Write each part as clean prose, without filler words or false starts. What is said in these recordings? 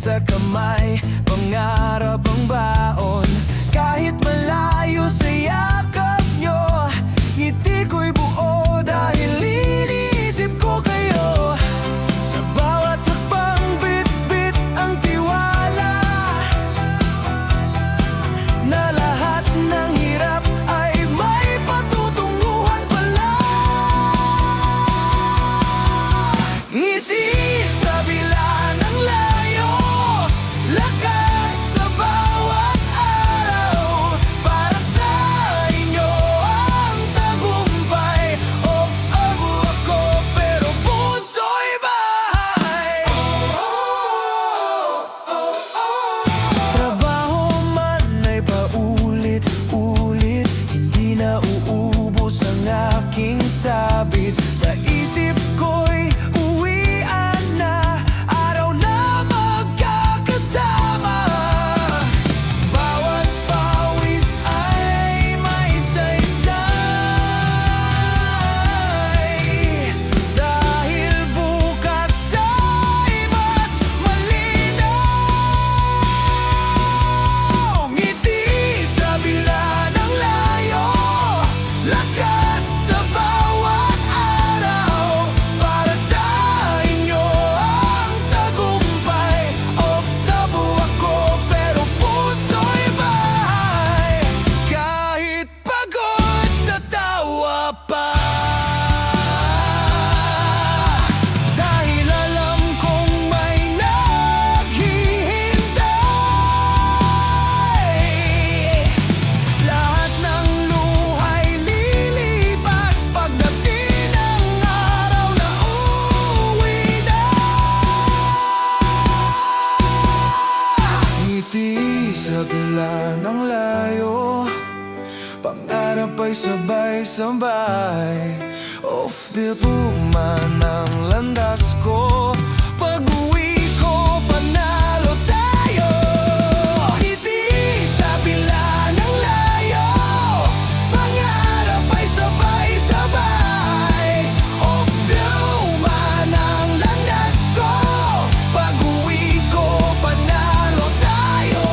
sa kamay, pangarap ang baon. Kahit malayo sa yakap nyo, ngiti ko'y buo dahil iniisip ko kayo. Sa bawat hakbang bit-bit ang tiwala, na lahat ng hirap ay may patutunguhan pala. Ngiti sa bila ng layo, lakas sa bawat araw, para sa inyo ang tagumpay. Abo ako pero puso'y bahay. Trabaho man ay paulit-ulit, hindi na uubos ang aking sabit. Sa isip ko'y uwian na, araw na magkakasama. Bawat pawis ay may saysay, dahil bukas ay mas malinaw. Ngiti sa bila ng layo, lakas sa bawat araw, para sa inyo ang tagumpay. Oktabo ako pero puso'y bahay, kahit pagod tatawa pa. Dahil alam kong may naghihintay, lahat ng luha'y lilipas pagdating ng araw na uuwi na. Ngiti sa gala ng layo, pangarap ay sabay-sabay. Off dito man ang landas ko, pag-uwi ko panalo tayo. Ngiti sa bila ng layo, pangarap ay sabay-sabay. Off dito man ang landas ko, pag-uwi ko panalo tayo.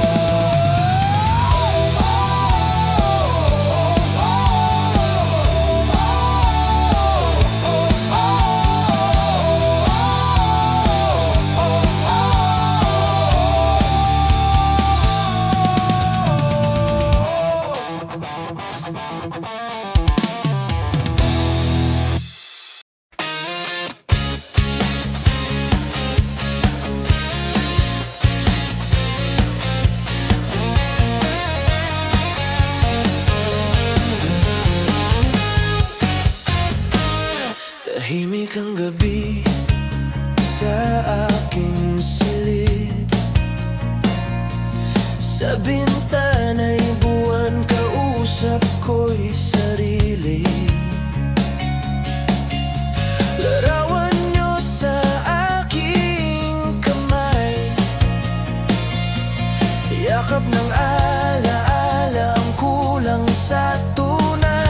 Tahimik ang gabi sa aking silid, sa bintana'y buwan, kausap ko'y sarili. Larawan nyo sa aking kamay, yakap ng alaala ang kulang sa tunay.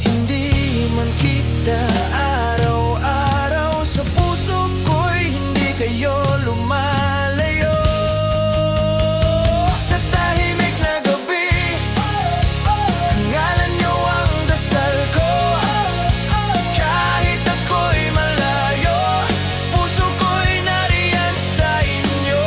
Hindi man kita araw-araw, sa puso ko'y hindi kayo lumalayo. Sa tahimik na gabi, ngalan nyo ang dasal ko. Kahit ako'y malayo, puso ko'y nariyan sa inyo.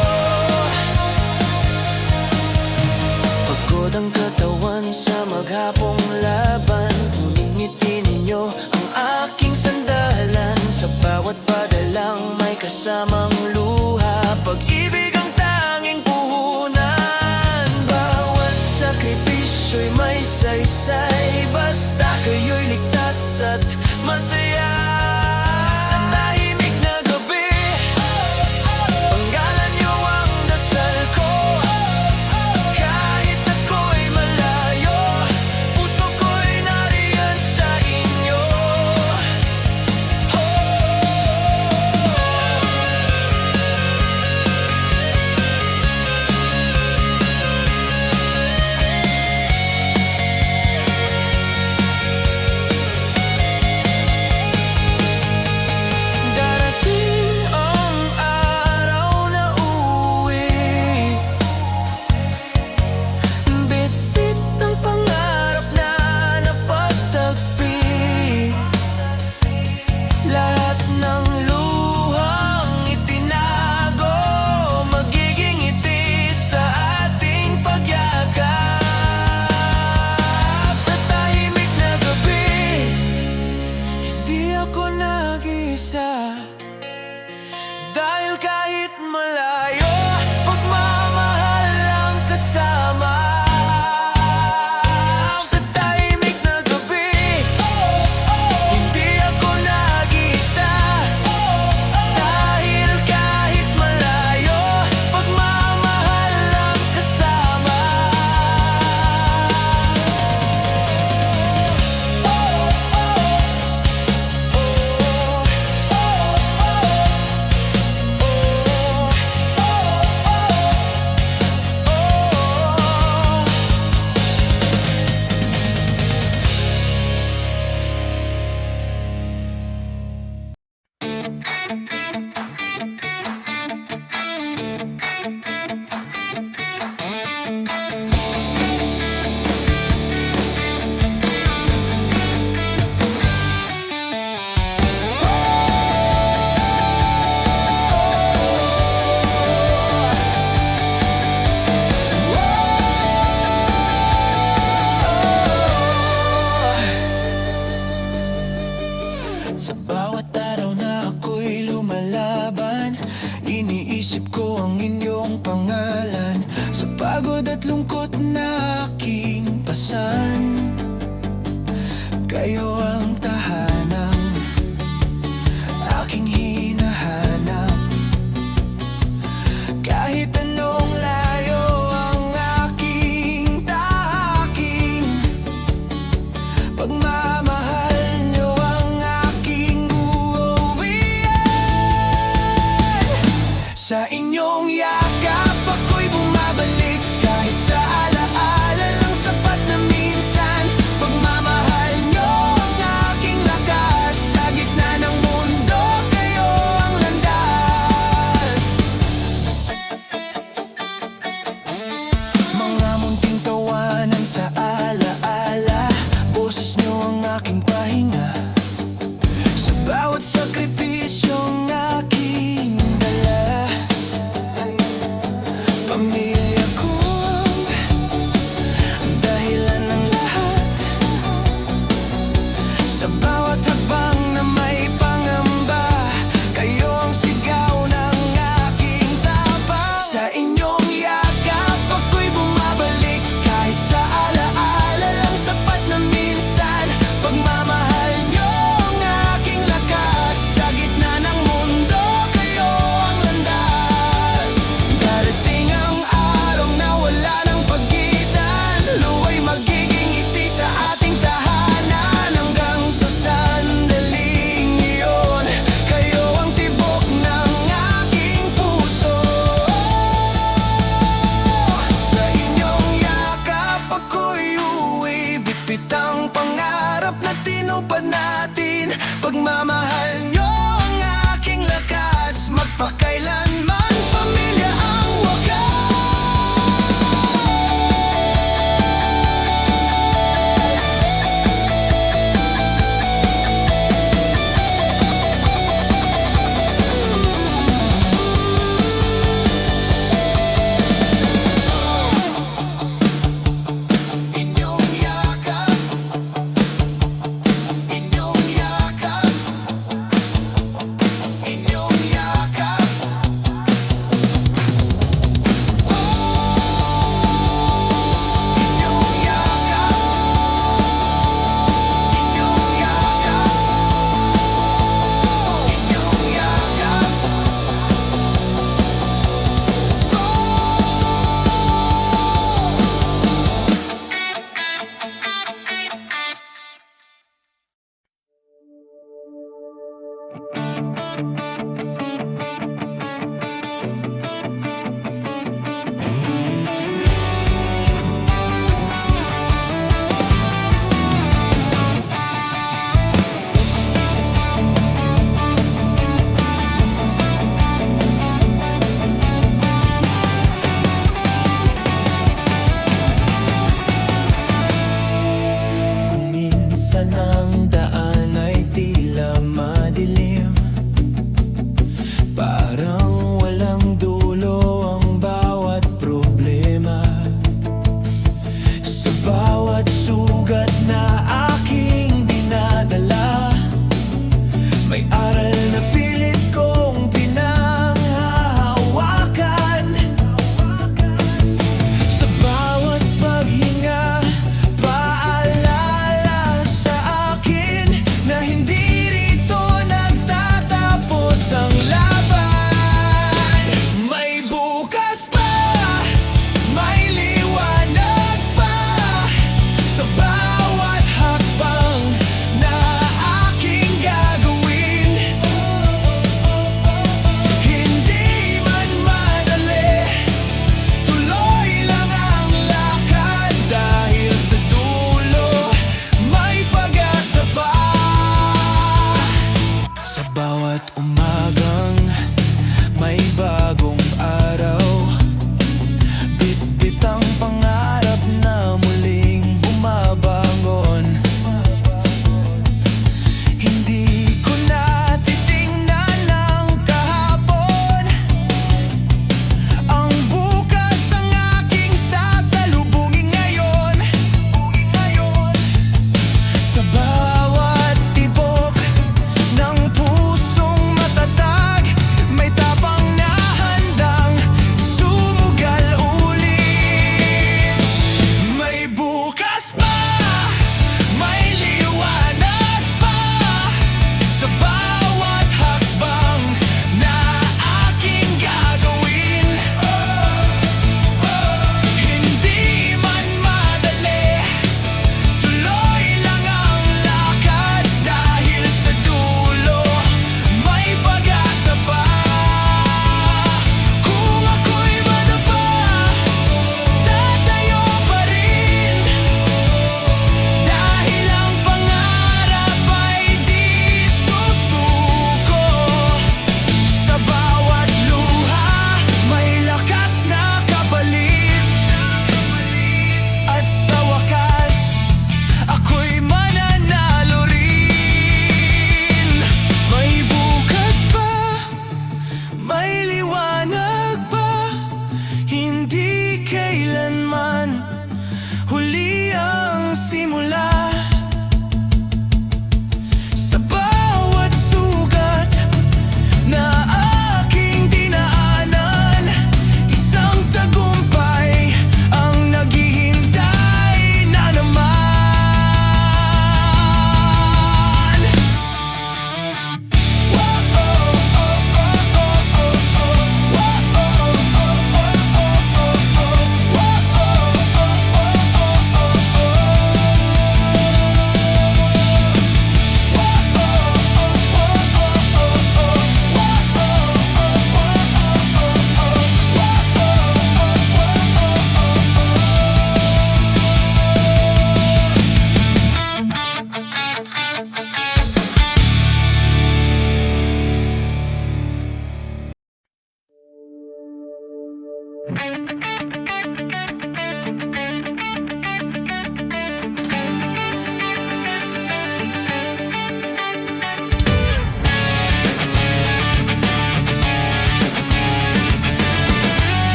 Pagod ang katawan sa maghapong laban, ngunit ngiti ninyo ang aking sandalan. Sa bawat padalang may kasamang luha, pag-ibig ang tanging puhunan. Bawat sakripisyo'y may saysay, basta kayo'y ligtas at masaya. Sa tahimik na gabi, panggalan nyo ang dasal ko. Kahit ako'y malayo, puso ko'y nariyan sa inyo. pagod at lungkot na aking pasan. Kayo ang tahanang aking hinahanap. Kahit anong layo ang aking tahaking, pagmamahal niyo ang aking uuwian. Sa inyong yakap ako'y bumabalik, kahit sa alaala lang sapat na minsan. Pagmamahal niyo ang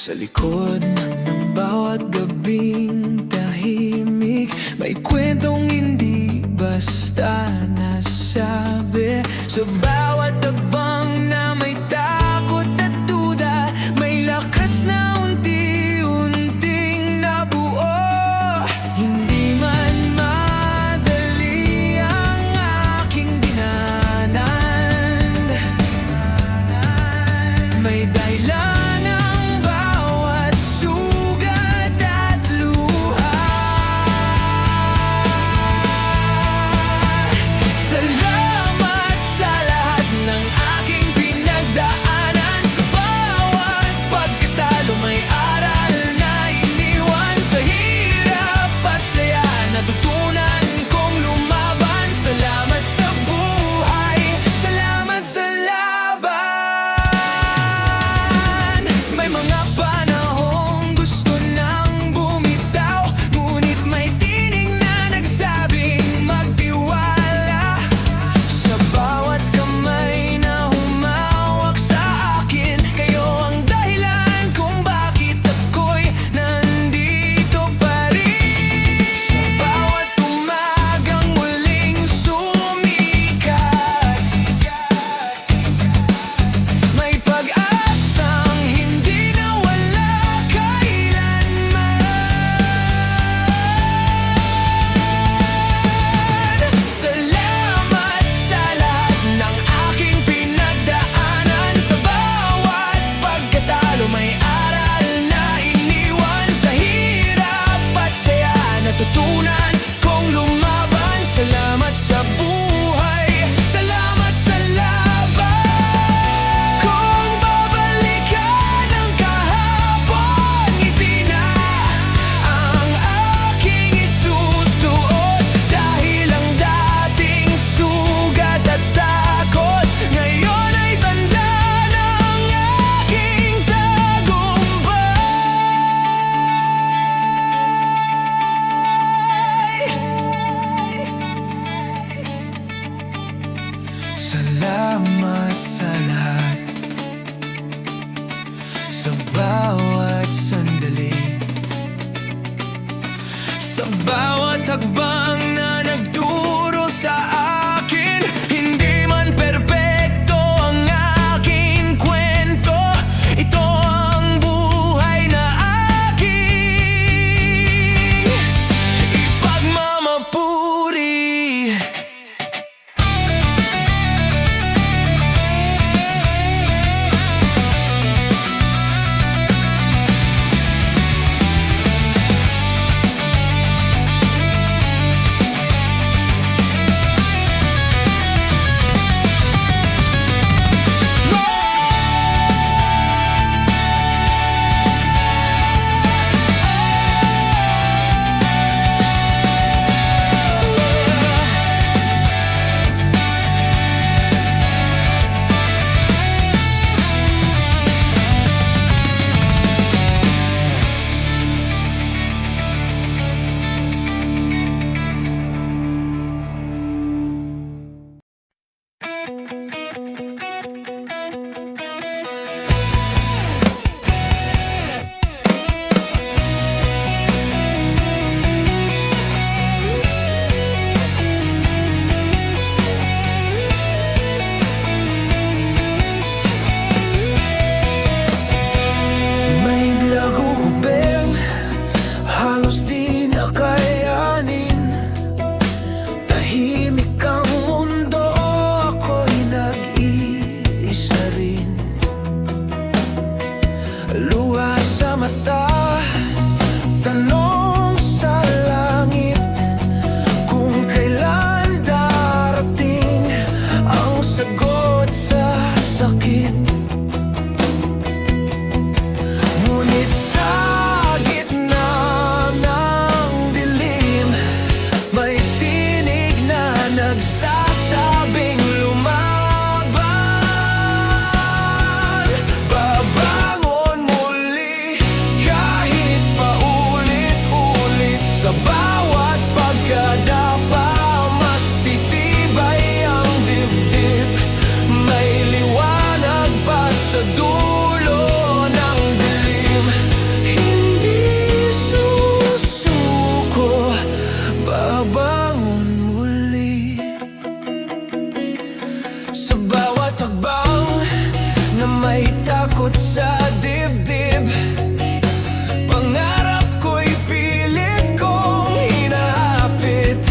Sa likod ng bawat gabing tahimik, may kwentong hindi basta nasabi. Sa bawat tagbang na may takot at duda, may lakas na unti-unting nabuo. Hindi man madali ang aking dinaanan, may dahilan salamat sa lahat, sa bawat sandali, sa bawat hakbang na nagturo sa akin. Hindi man perpekto ang aking kwento, ito ang buhay na aking ipagmamapuri. Babangon muli ka. takot sa dibdib. Pangarap ko'y pilit kong hinahapit.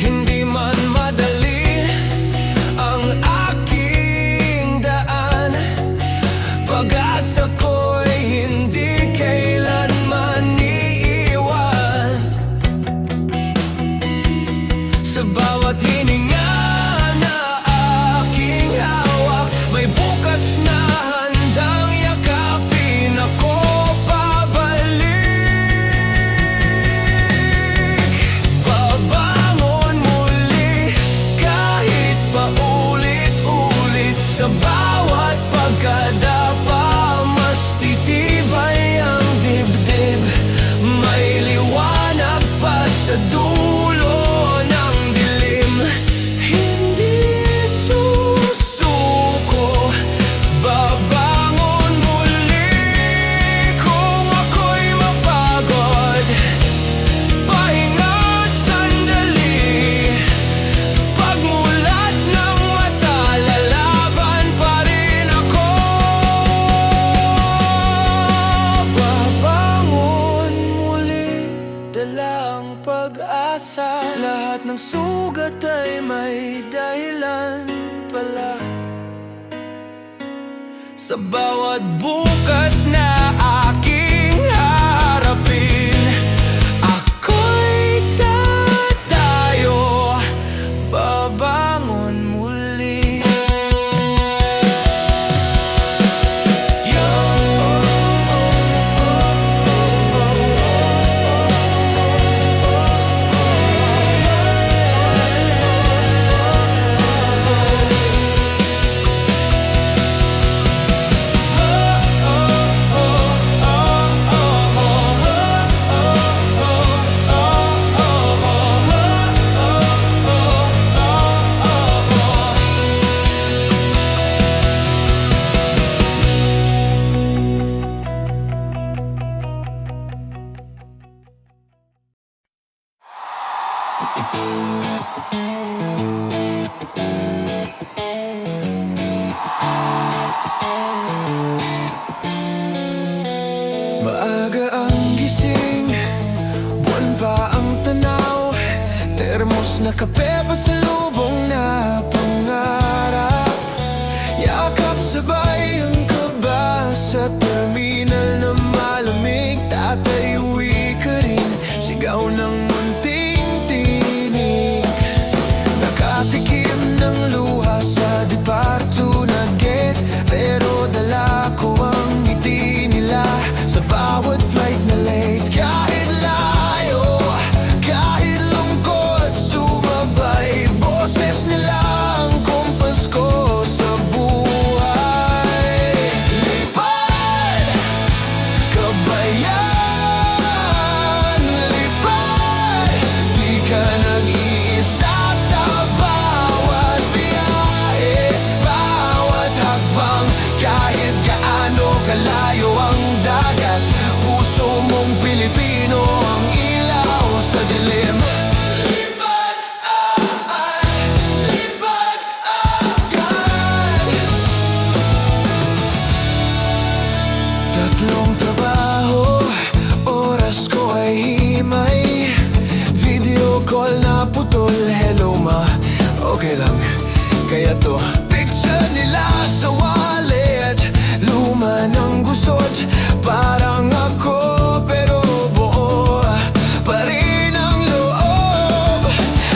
Hindi man madali ang aking daan. Pag-asa ko'y hindi kailanman iiwan. Sa bawat hininga na aking hawak, may bukas na handang yakapin ako pabalik. Babangon muli kahit paulit-ulit. Sa bawat pagkadapa, mas titibay ang dibdib. May liwanag pa sa dulo ng dilim. Hindi susuko, babangon muli kung ako'y mapagod. Pahinga sandali, pagmulat ng mata, lalaban pa rin ako. Babangon muli, dalang pag-asa. Lahat ng sugat ay may dahilan pala. Sa bawat bukas na aking harapin, ako'y tatayo, babangon muli. Maaga ang gising, buwan pa ang tanaw. Termos na kape, pasalubong na pangarap. Yakap sabay ang kaba sa terminal na malamig. Tatay, uwi ka rin, sigaw ng munting tinig. Nakatikim ng luha sa departo na gate, pero dala ko ang ngiti nila sa bawat flight na late. Kahit layo, kahit lungkot, sumabay. Boses nila ang kompas ko sa buhay. Lipad, kabayan, lipad. Di ka nag-iisa sa bawat biyahe, bawat hakbang. Kahit gaano kalayo ang dagat, puso mong Pilipino ang ilaw sa dilim. Lipad, lipad agad. Tatlong trabaho, oras ko ay himay. Video call na putol, hello ma, okay lang, kaya to. Picture nila sa wallet, luma ng gusot. Parang ako pero buo pa rin ang loob.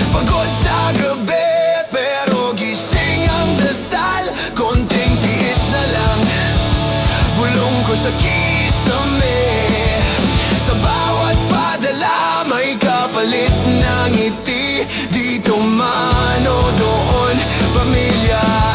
Pagod sa gabi pero gising ang dasal. Konting tiis na lang, bulong ko sa kisame. Sa bawat padala may kapalit ng ngiti. Dito man o doon, pamilya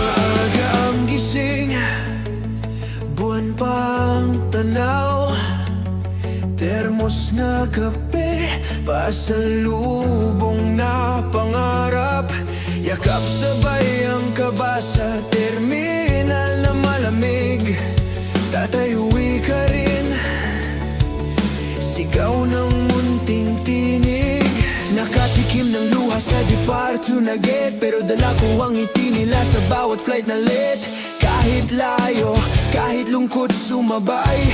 Maaga ang gising, buwan pang tanaw, termos na kape, pasalubong na pangarap. Yakap sabay ang kaba sa terminal na malamig. Tatayuwi ka rin, sigaw ng munting tinig. Nakatikim ng luha sa departure na gate, pero dala ko ang ngiti nila sa bawat flight na late. Kahit layo, kahit lungkot sumabay,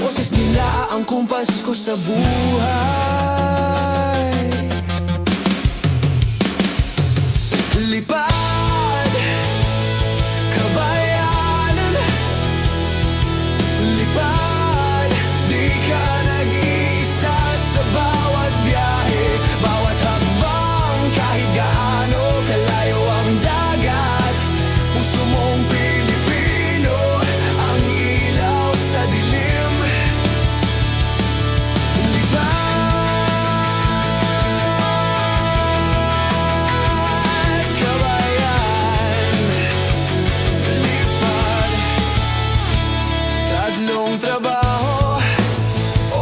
boses nila ang kumpas ko sa buhay. Lipad, kabayanan. Lipad, di ka nag-iisa sa bawat biyahe, bawat hakbang, kahit gaano kalayo ang dagat. Puso mong Pilipino, ang ilaw sa dilim. Lipad, kabayan. Lipad, tatlong trabaho,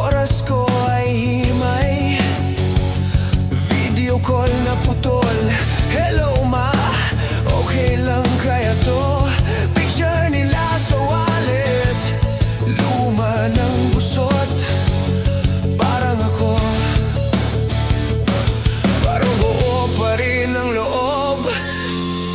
oras ko ay himay. Video call na putol, hello ma, okay lang kaya to? Picture nila sa wallet, luma ng busot. Parang ako, parang buo pa rin ang loob.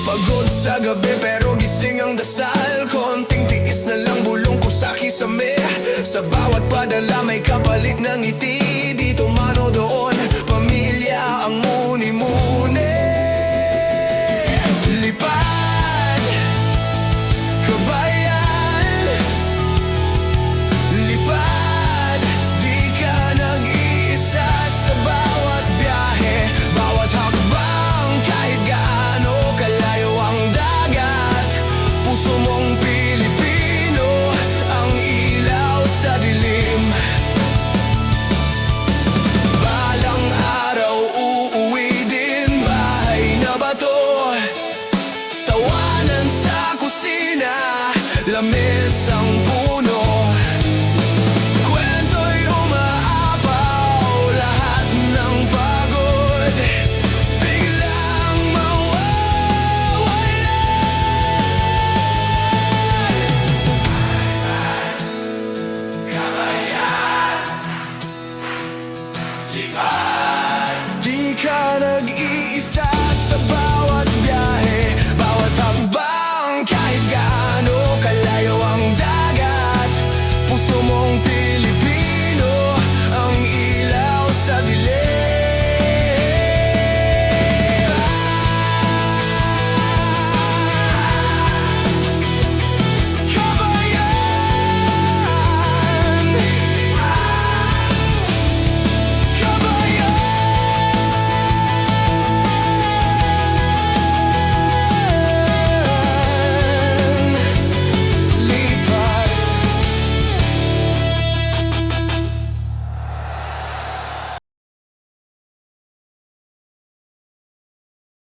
Pagod sa gabi pero gising ang dasal. Konting tiis na lang bulong ko sa kisame. Sa bawat padala may kapalit ng ngiti. Dito man o doon, pamilya ang muni-muni. Lipad, kabayan. Lipad, di ka nag-iisa sa bawat biyahe, bawat hakbang, kahit gaano kalayo ang dagat. Puso mong Pilipino, ang ilaw sa dilim. Balang araw uuwi din, bahay na bato, tawanan sa kusina, lamesang puno. Kwento'y umaapaw, lahat ng pagod biglang mawawala. Di ka nag